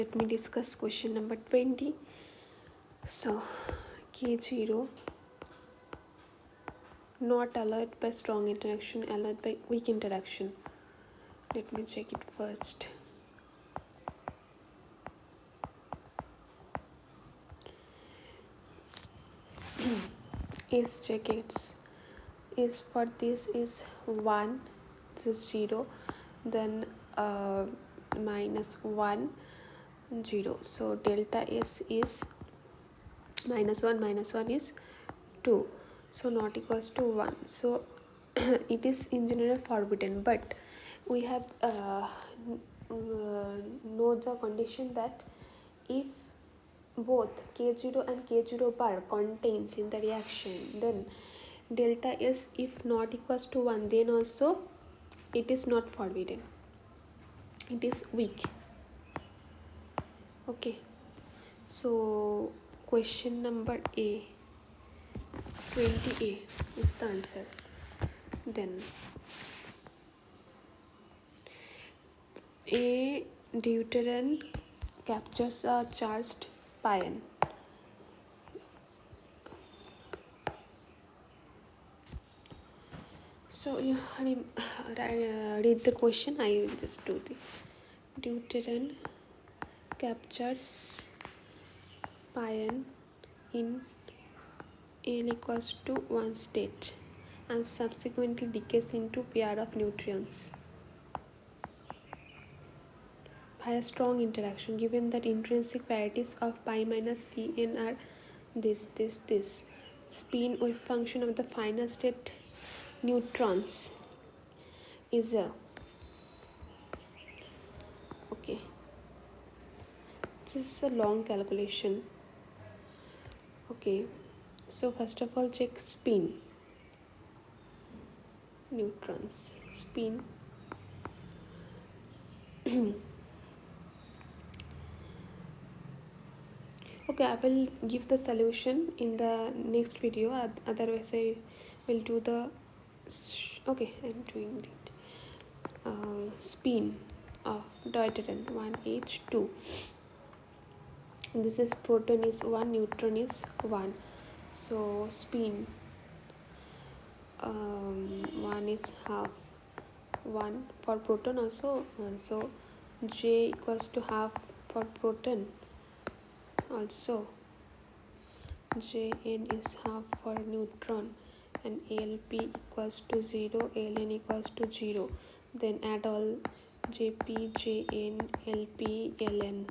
Let me discuss question number 20. So K0 not alloyed by strong interaction, alloyed by weak interaction. Let me check it first. Is jackets is for this is 1, this is 0, then minus 1 0, so delta S is minus 1 is 2, so not equals to 1. So it is in general forbidden, but we have know the condition that if both K0 and K0 bar contains in the reaction, then delta S if not equals to 1, then also it is not forbidden, it is weak. Okay, so question number A, 20A is the answer. Then a deuterium captures a charged pion. So you read the question. I will just do the deuterium captures pion in L equals to 1 state and subsequently decays into pair of neutrons via strong interaction. Given that intrinsic parities of pi minus Pn are this, spin wave function of the final state neutrons is a okay. This is a long calculation. Okay, so first of all check spin. Neutrons spin. Okay, I will give the solution in the next video, otherwise I will do the okay, I'm doing it. Spin of deuterium 1H2. This is proton is 1, neutron is 1, so spin 1 is half 1 for proton also, so J equals to half for proton also, Jn is half for neutron, and Lp equals to 0, Ln equals to 0. Then add all Jp, Jn, Lp, Ln.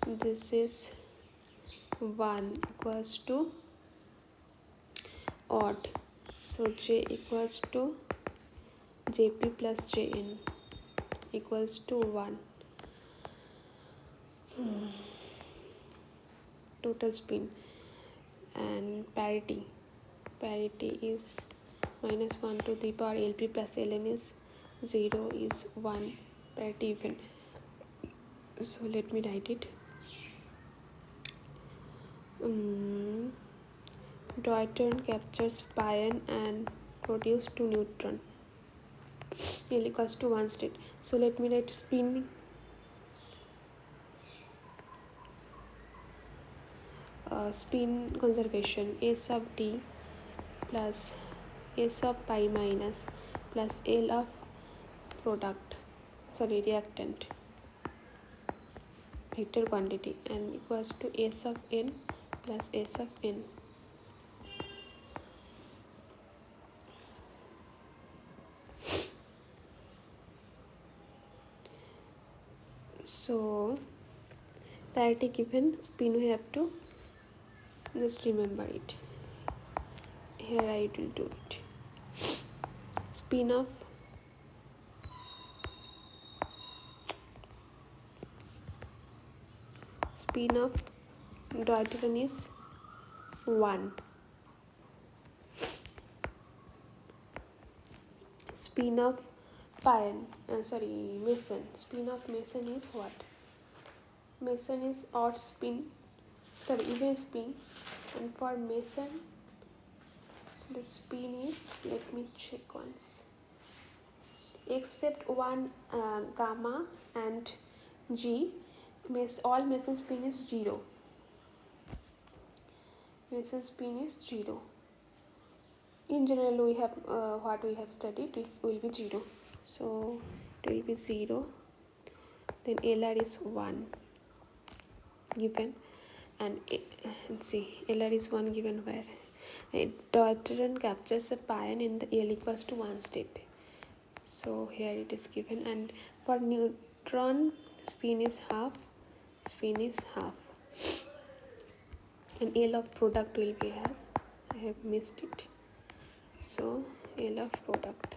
This is 1 equals to odd, so J equals to Jp plus Jn equals to 1. Total spin and parity is minus 1 to the power Lp plus Ln is 0 is 1, parity even. So let me write it. Deuterium captures pion and produces 2 neutron. L equals to 1 state. So let me write spin spin conservation. S of D plus S of pi minus plus L of reactant vector quantity, and equals to S of n plus S of n. So parity given, spin we have to just remember it. Here I will do it. Spin of deuterium is 1. Spin of meson. Spin of meson is what? Meson is odd spin, even spin, and for meson the spin is, let me check once, except one gamma and G, all Mason spin is 0. Mason spin is 0. In general, we have what we have studied, it will be 0. So it will be 0. Then LR is 1 given, and see, LR is 1 given where a deuteron captures a pion in the L equals to 1 state. So here it is given, and for neutron spin is half, and L of product will be half. I have missed it. So L of product.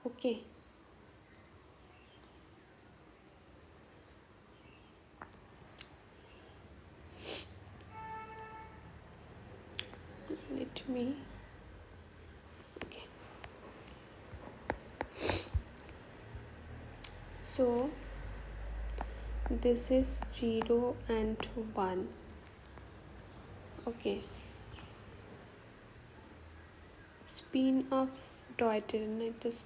Okay. Let me. Okay. So this is 0 and 1. Okay. Spin of deuteron, it is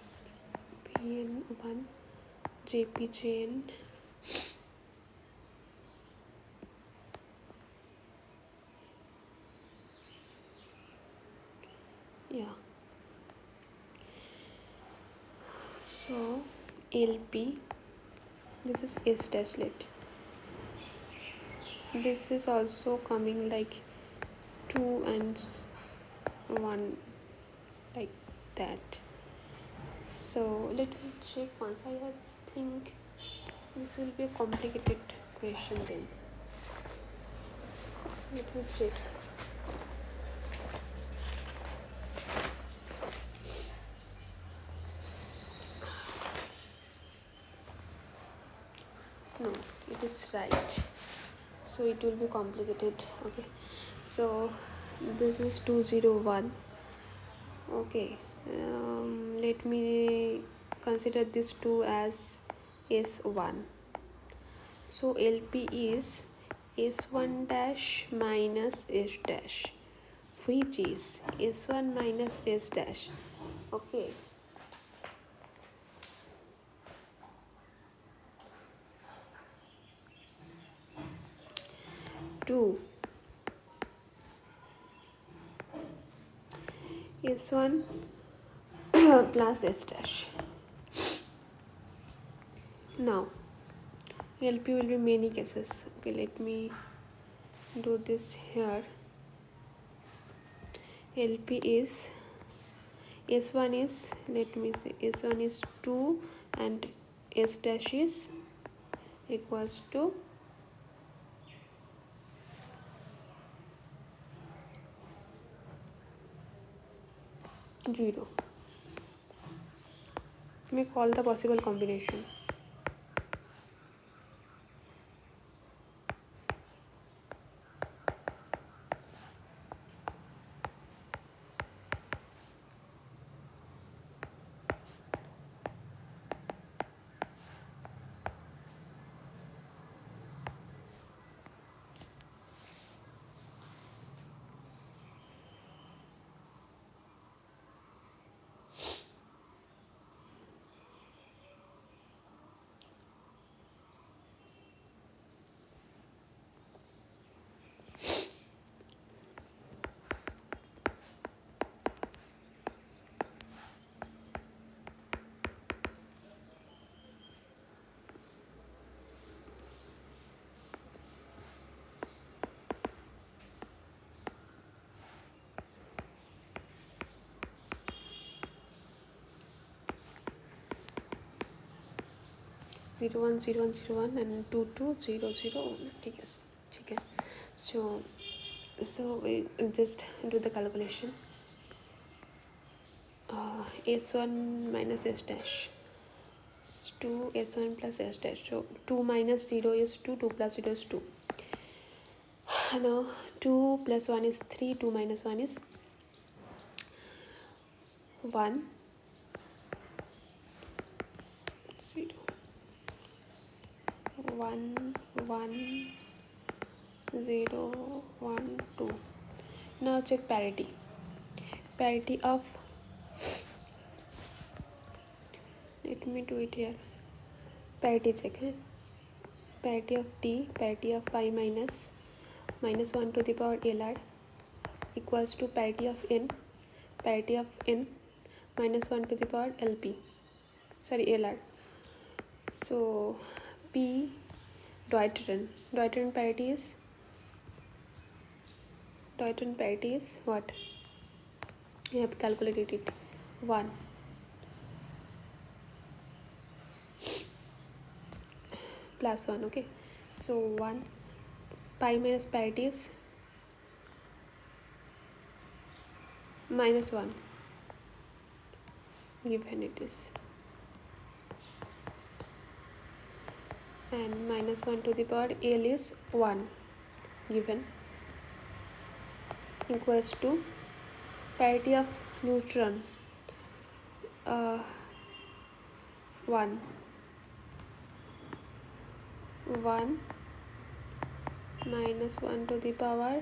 PN1 JPJN. Yeah. So LP, this is S dash. This is also coming like 2 and 1, like that. So let me check once. I think this will be a complicated question then. Let me check. No, it is right. So it will be complicated. Okay. So this is 201. Okay. Let me consider this 2 as S1. So LP is S1 dash minus S dash, which is S1 minus S dash. Okay. Two S1 plus S dash. Now LP will be many cases. Okay, let me do this here. LP is S1 is, let me see, S1 is 2 and S dash is equals to 0. Make all the possible combination. Zero one zero one zero one and 2200 1. So we just do the calculation. S1 minus S dash, 2 S1 plus S dash. So 2 minus 0 is 2, 2 plus 0 is 2. Now 2 plus 1 is 3, 2 minus 1 is 1, 0, 1, 1, 0, 1, 2. Now check parity. Parity of let me do it here. Parity check. Parity of t, parity of pi minus 1 to the power lr equals to parity of n minus 1 to the power lr. So p Deuteron parity is what? You have calculated it. 1 plus 1. Okay, so 1 pi minus parity is minus 1, given it is, and minus 1 to the power l is 1, given, equals to parity of neutron 1 minus 1 to the power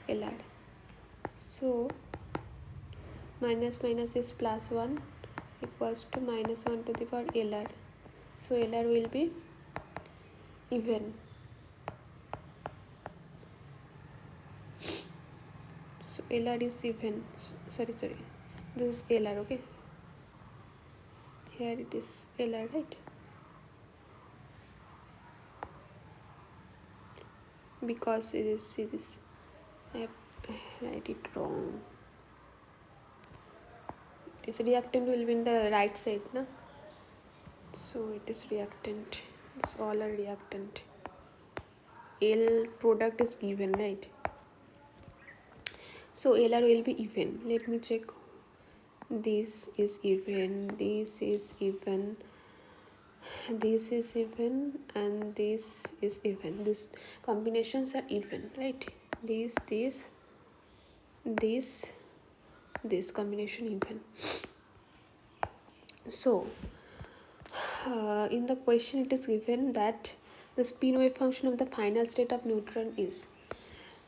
lr. So minus minus is plus 1 equals to minus 1 to the power lr. So lr will be even. So lr is even. Sorry, this is lr. Okay, here it is lr, right? Because it is, see this, I write it wrong. This reactant will be in the right side, na? So it is reactant. It's all a reactant. L product is given, right? So lr will be even. Let me check. This is even. This is even. This is even, and this is even. These combinations are even, right? This combination even. So in the question it is given that the spin wave function of the final state of neutron is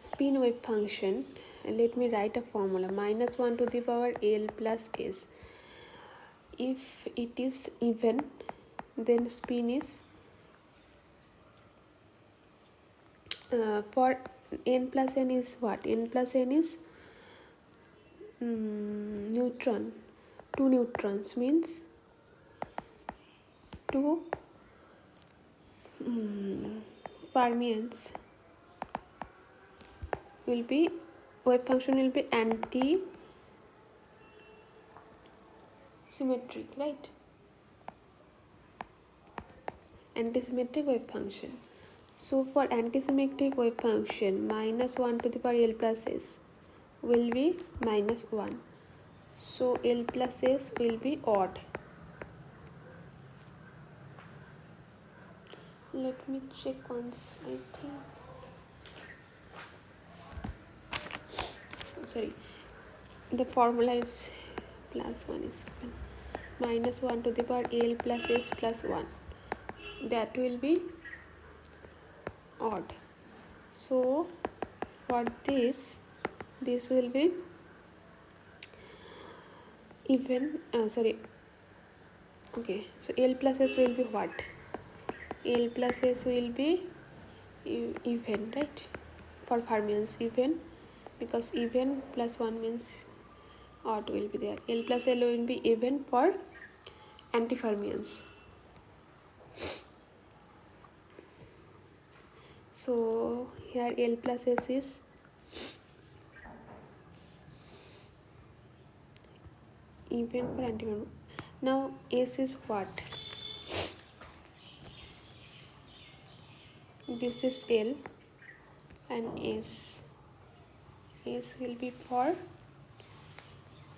spin wave function. Let me write a formula. Minus 1 to the power l plus s. If it is even, then spin is for n plus n is what? N plus n is neutron. 2 neutrons means 2 fermions will be, wave function will be anti-symmetric, right? Anti-symmetric wave function. So for anti-symmetric wave function, minus 1 to the power l plus s will be minus 1. So l plus s will be odd. Let me check once. I think, sorry, the formula is plus 1 is given. Minus 1 to the power l plus s plus 1. That will be odd. So for this will be even. Okay, so l plus s will be what? L plus s will be even, right? For fermions even, because even plus 1 means odd will be there. L plus l will be even for antifermions. So here L plus S is even for antifermion. Now S is what? This is L and S. S will be for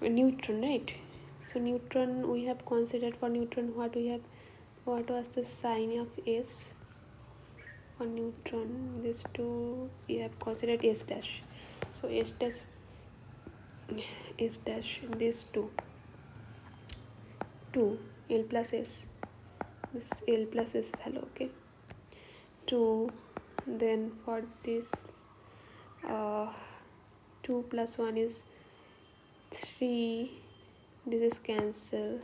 neutron, right? So neutron, we have considered for neutron what we have. What was the sign of S for neutron? This two we have considered S dash. So S dash, this 2 L plus S. This L plus S value, okay. 2. Then for this 2 plus 1 is 3. This is cancel.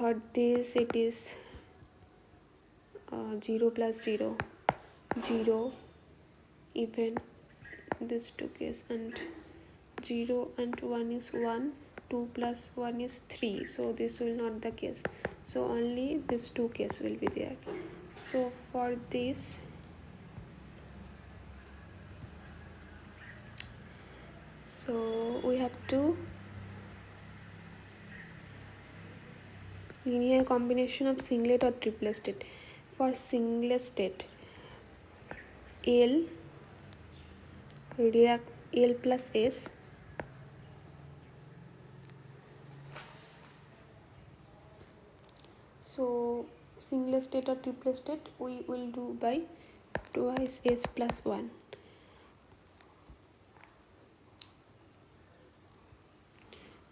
for this it is 0 plus 0 0, even this two case, and 0 and 1 is 1, 2 plus 1 is 3, so this will not the case, so only this two case will be there. So for this, so we have to linear combination of singlet or triplet state. For singlet state, L react L plus S, so singlet state or triplet state we will do by twice S plus 1.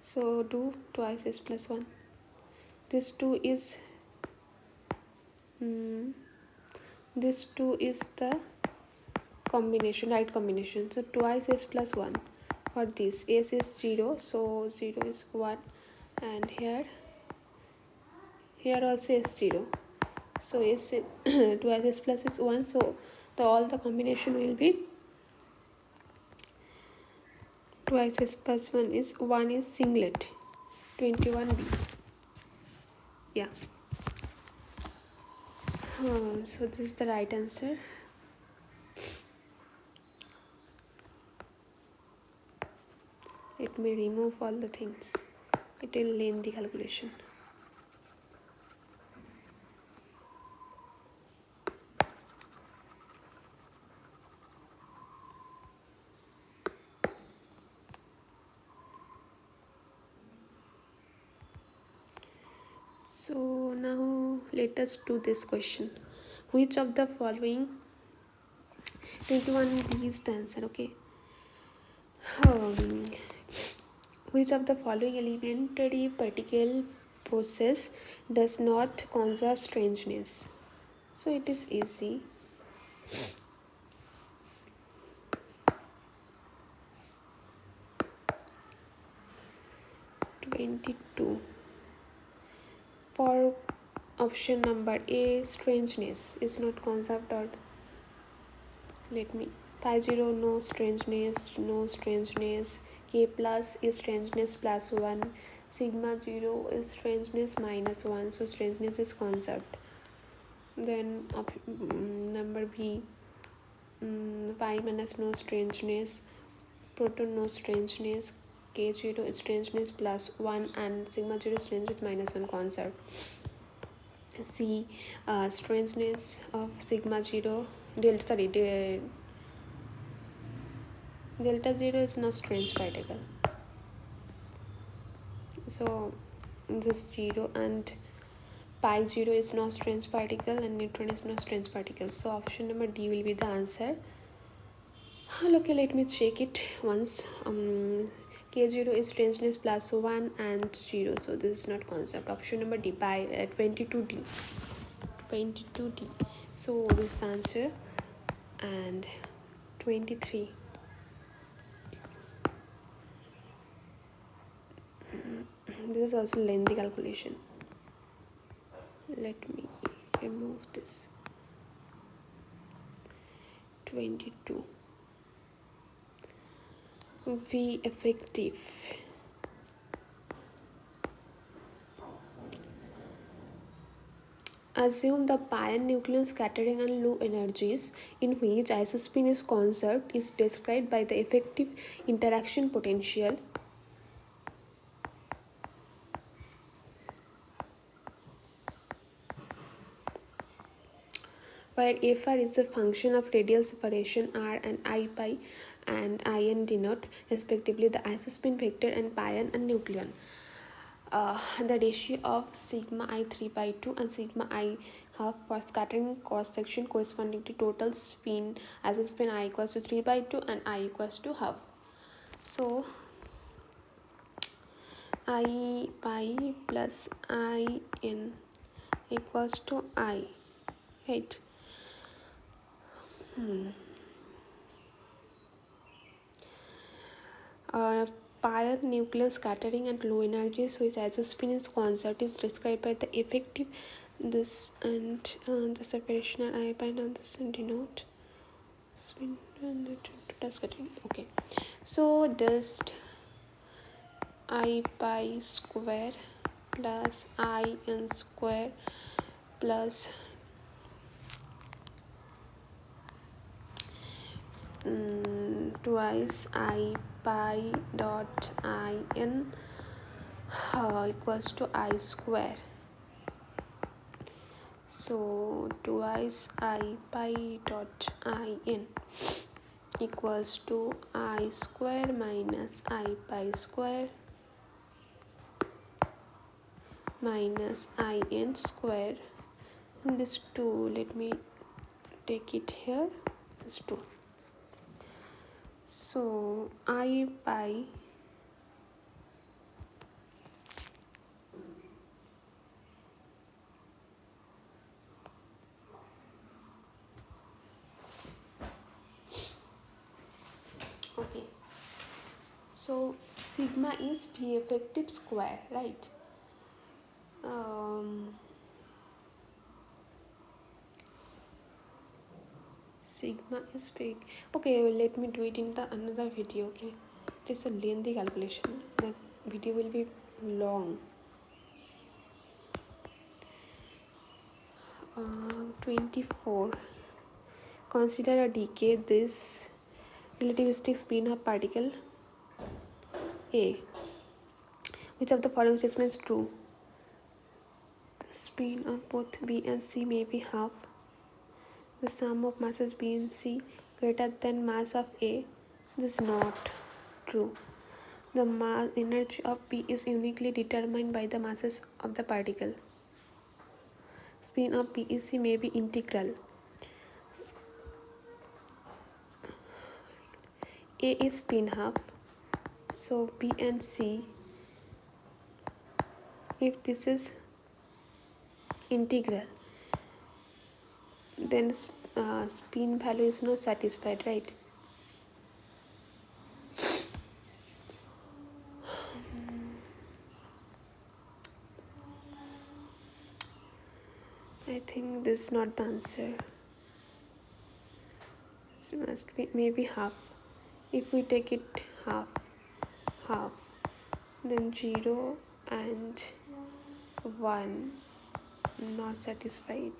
So do twice S plus 1. This 2 is this 2 is the combination, right combination, so twice S plus 1. For this S is 0, so 0 is 1, and here also is 0, so S twice S plus is 1, so all the combination will be twice S plus 1 is 1 is singlet 21b. Yeah. So this is the right answer. Let me remove all the things, it will lengthen the calculation. So now let us do this question. Which of the following 21b is the answer? Okay. Which of the following elementary particle process does not conserve strangeness? So it is easy. For option number A, strangeness is not conserved, or let me pi 0 no strangeness, k plus is strangeness plus 1, sigma 0 is strangeness minus 1, so strangeness is conserved. Then number B, pi minus no strangeness, proton no strangeness, k0 is strangeness plus 1, and sigma 0 is strangeness minus 1 conserved. C, strangeness of sigma 0 delta 0 is not strange particle, so this 0, and pi 0 is not strange particle, and neutron is not strange particle, so option number D will be the answer. Okay, let me check it once. K0 is strangeness plus 1 and 0, so this is not concept. Option number D by 22D. So this is the answer. And 23. This is also lengthy calculation. Let me remove this. 22. V effective. Assume the pion nucleon scattering and low energies in which isospin is conserved is described by the effective interaction potential where Fr is a function of radial separation r and I pi and In denote respectively the isospin vector and pion and nucleon. The ratio of sigma I 3 by 2 and sigma I half for scattering cross section corresponding to total spin as a spin I equals to 3 by 2 and I equals to half. So I pi plus In equals to I, right? fire, nuclear scattering, and low energy switch isospin is constant is described by the effective this and the separation and ion on this denote spin and scattering. Okay, so just I pi square plus I n square plus twice I pi dot I n equals to I square. So twice I pi dot I n equals to I square minus I pi square minus I n square. And this 2, let me take it here, this 2. So I pi okay, so sigma is P effective square, right? Sigma is big. Okay, well, let me do it in the another video. Okay, it is a lengthy calculation. The video will be long. 24. Consider a decay this relativistic spin of particle A. Which of the following statements is true? The spin of both B and C may be half. The sum of masses B and C greater than mass of A. This is not true. The mass energy of B is uniquely determined by the masses of the particle. Spin of B and C may be integral. A is spin half, so B and C, if this is integral, then spin value is not satisfied, right? I think this is not the answer. It must be maybe half. If we take it half, then 0 and 1 not satisfied.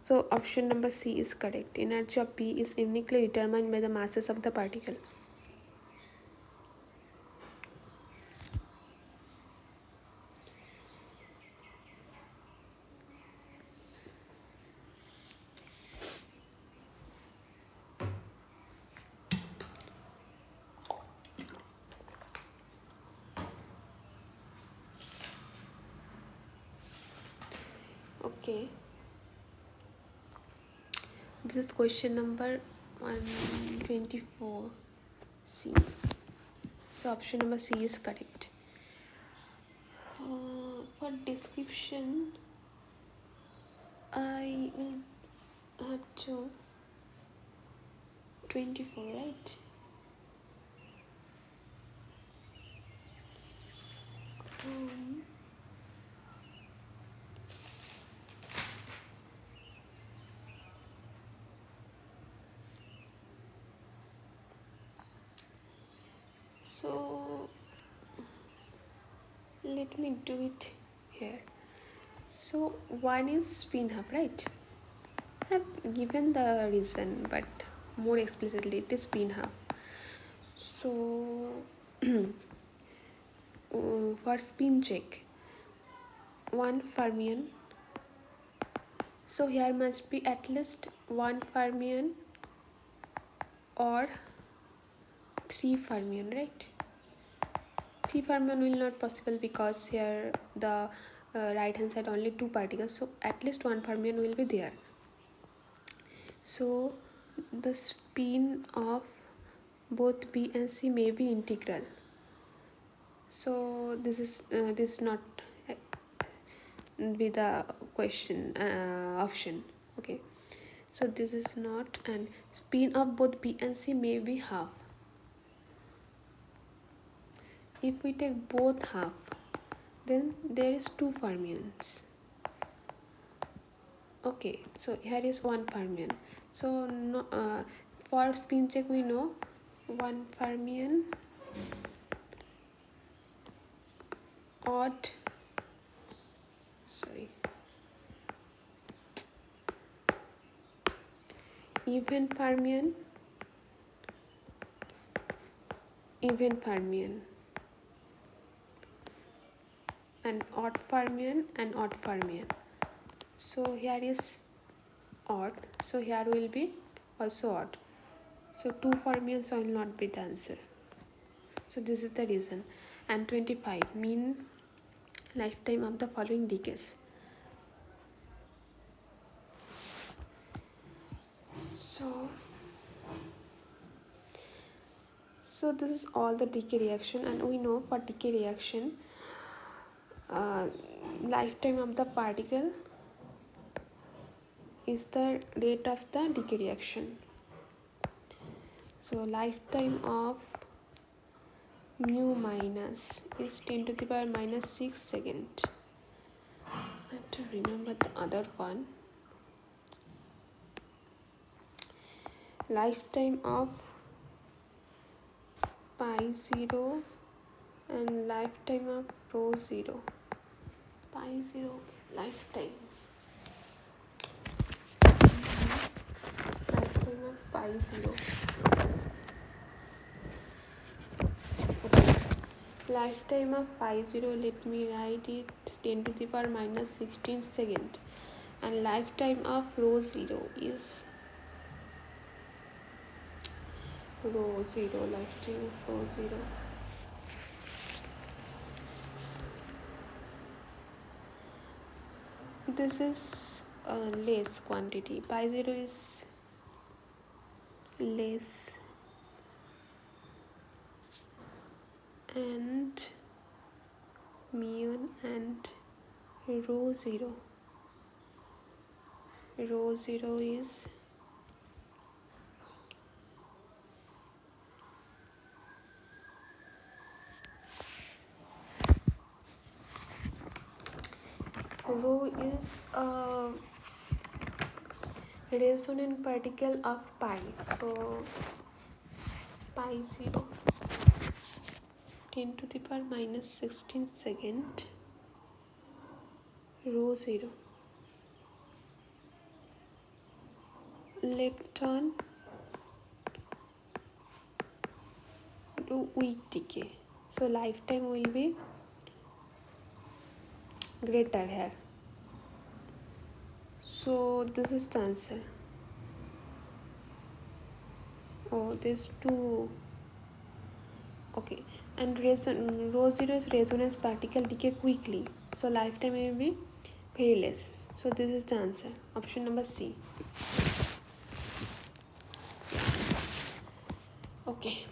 So option number C is correct. Energy of P is uniquely determined by the masses of the particle. Okay. This is question number 124 C. So option number C is correct. For description, I have to 24, right? So let me do it here. So 1 is spin half, right? I have given the reason, but more explicitly it is spin half. So for spin check, 1 fermion. So here must be at least 1 fermion or 3 fermion, right? 3 fermion will not possible because here the right hand side only 2 particles, so at least 1 fermion will be there. So the spin of both B and C may be integral. So this is not be the question option. Okay, so this is not, and spin of both B and C may be half. if we take both half, then there is 2 fermions. Okay, so here is 1 fermion. So no, for spin check we know 1 fermion odd, even fermion, and odd fermion. So here is odd, so here will be also odd. So 2 fermions will not be the answer. So this is the reason. And 25, mean lifetime of the following decays. So this is all the decay reaction, and we know for decay reaction lifetime of the particle is the rate of the decay reaction. So lifetime of mu minus is 10 to the power minus 6 second. I have to remember the other one. Lifetime of pi 0 and lifetime of rho 0. Pi 0 lifetime. Lifetime of pi 0. Okay. Lifetime of pi 0, let me write it 10 to the power minus 16 second. And lifetime of rho 0 is rho 0, lifetime of rho 0. This is less quantity. Pi 0 is less, and mu and rho 0. Rho 0 is a resonant particle of pi. So pi 0, 10 to the power minus 16 second, rho 0. Lepton to weak decay. So lifetime will be greater here. So this is the answer. Oh, there's 2. Okay, and rho 0 is resonance particle decay quickly. So lifetime will be very less. So this is the answer. Option number C. Okay.